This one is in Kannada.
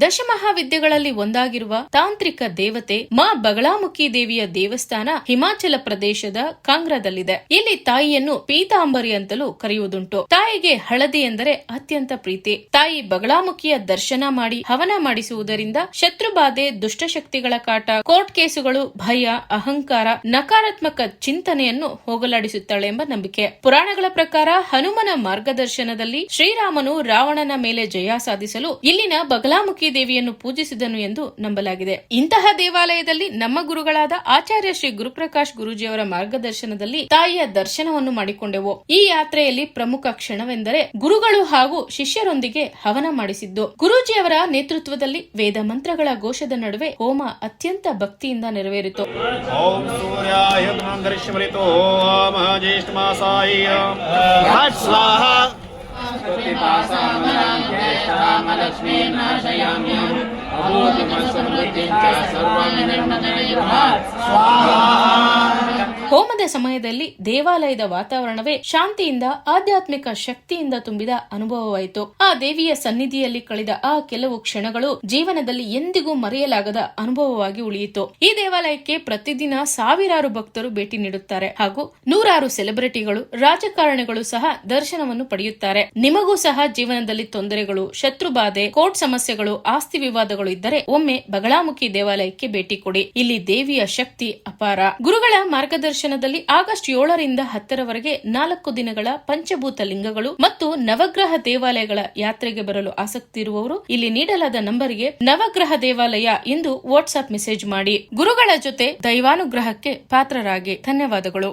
ದಶಮಹಾವಿದ್ಯೆಗಳಲ್ಲಿ ಒಂದಾಗಿರುವ ತಾಂತ್ರಿಕ ದೇವತೆ ಮಾ ಬಗಳಾಮುಖಿ ದೇವಿಯ ದೇವಸ್ಥಾನ ಹಿಮಾಚಲ ಪ್ರದೇಶದ ಕಾಂಗ್ರಾದಲ್ಲಿದೆ. ಇಲ್ಲಿ ತಾಯಿಯನ್ನು ಪೀತಾಂಬರಿ ಅಂತಲೂ ಕರೆಯುವುದುಂಟು. ತಾಯಿಗೆ ಹಳದಿ ಎಂದರೆ ಅತ್ಯಂತ ಪ್ರೀತಿ. ತಾಯಿ ಬಗಳಾಮುಖಿಯ ದರ್ಶನ ಮಾಡಿ ಹವನ ಮಾಡಿಸುವುದರಿಂದ ಶತ್ರುಬಾಧೆ, ದುಷ್ಟಶಕ್ತಿಗಳ ಕಾಟ, ಕೋರ್ಟ್ ಕೇಸುಗಳು, ಭಯ, ಅಹಂಕಾರ, ನಕಾರಾತ್ಮಕ ಚಿಂತನೆಯನ್ನು ಹೋಗಲಾಡಿಸುತ್ತಾಳೆ ಎಂಬ ನಂಬಿಕೆ. ಪುರಾಣಗಳ ಪ್ರಕಾರ ಹನುಮನ ಮಾರ್ಗದರ್ಶನದಲ್ಲಿ ಶ್ರೀರಾಮನು ರಾವಣನ ಮೇಲೆ ಜಯ ಸಾಧಿಸಲು ಇಲ್ಲಿನ ಬಗಳಾಮುಖಿ ದೇವಿಯನ್ನು ಪೂಜಿಸಿದನು ಎಂದು ನಂಬಲಾಗಿದೆ. ಇಂತಹ ದೇವಾಲಯದಲ್ಲಿ ನಮ್ಮ ಗುರುಗಳಾದ ಆಚಾರ್ಯ ಶ್ರೀ ಗುರುಪ್ರಕಾಶ್ ಗುರೂಜಿಯವರ ಮಾರ್ಗದರ್ಶನದಲ್ಲಿ ತಾಯಿಯ ದರ್ಶನವನ್ನು ಮಾಡಿಕೊಂಡೆವು. ಈ ಯಾತ್ರೆಯಲ್ಲಿ ಪ್ರಮುಖ ಕ್ಷಣವೆಂದರೆ ಗುರುಗಳು ಹಾಗೂ ಶಿಷ್ಯರೊಂದಿಗೆ ಹವನ ಮಾಡಿಸಿದ್ದು. ಗುರೂಜಿಯವರ ನೇತೃತ್ವದಲ್ಲಿ ವೇದ ಮಂತ್ರಗಳ ಘೋಷದ ನಡುವೆ ಹೋಮ ಅತ್ಯಂತ ಭಕ್ತಿಯಿಂದ ನೆರವೇರಿತು. ಓಂ ಸೂರ್ಯಾಯ ಮಂಗರಿಷ್ಮರಿತೋ ಮಹಜೇಷ್ಠಮಾಸಾಯ ಸ್ವಾಹಾ ಹೋಮದ ಸಮಯದಲ್ಲಿ ದೇವಾಲಯದ ವಾತಾವರಣವೇ ಶಾಂತಿಯಿಂದ, ಆಧ್ಯಾತ್ಮಿಕ ಶಕ್ತಿಯಿಂದ ತುಂಬಿದ ಅನುಭವವಾಯಿತು. ಆ ದೇವಿಯ ಸನ್ನಿಧಿಯಲ್ಲಿ ಕಳೆದ ಆ ಕೆಲವು ಕ್ಷಣಗಳು ಜೀವನದಲ್ಲಿ ಎಂದಿಗೂ ಮರೆಯಲಾಗದ ಅನುಭವವಾಗಿ ಉಳಿಯಿತು. ಈ ದೇವಾಲಯಕ್ಕೆ ಪ್ರತಿದಿನ ಸಾವಿರಾರು ಭಕ್ತರು ಭೇಟಿ ನೀಡುತ್ತಾರೆ ಹಾಗೂ ನೂರಾರು ಸೆಲೆಬ್ರಿಟಿಗಳು, ರಾಜಕಾರಣಿಗಳು ಸಹ ದರ್ಶನವನ್ನು ಪಡೆಯುತ್ತಾರೆ. ನಿಮಗೂ ಸಹ ಜೀವನದಲ್ಲಿ ತೊಂದರೆಗಳು, ಶತ್ರುಬಾಧೆ, ಕೋರ್ಟ್ ಸಮಸ್ಯೆಗಳು, ಆಸ್ತಿ ವಿವಾದಗಳು ಇದ್ದರೆ ಒಮ್ಮೆ ಬಗಳಾಮುಖಿ ದೇವಾಲಯಕ್ಕೆ ಭೇಟಿ ಕೊಡಿ. ಇಲ್ಲಿ ದೇವಿಯ ಶಕ್ತಿ ಅಪಾರ. ಗುರುಗಳ ಮಾರ್ಗದರ್ಶನದಲ್ಲಿ ಆಗಸ್ಟ್ 7ರಿಂದ 10ರವರೆಗೆ 4 ದಿನಗಳ ಪಂಚಭೂತ ಲಿಂಗಗಳು ಮತ್ತು ನವಗ್ರಹ ದೇವಾಲಯಗಳ ಯಾತ್ರೆಗೆ ಬರಲು ಆಸಕ್ತಿ ಇರುವವರು ಇಲ್ಲಿ ನೀಡಲಾದ ನಂಬರಿಗೆ ನವಗ್ರಹ ದೇವಾಲಯ ಎಂದು ವಾಟ್ಸ್ಆಪ್ ಮೆಸೇಜ್ ಮಾಡಿ ಗುರುಗಳ ಜೊತೆ ದೈವಾನುಗ್ರಹಕ್ಕೆ ಪಾತ್ರರಾಗಿ. ಧನ್ಯವಾದಗಳು.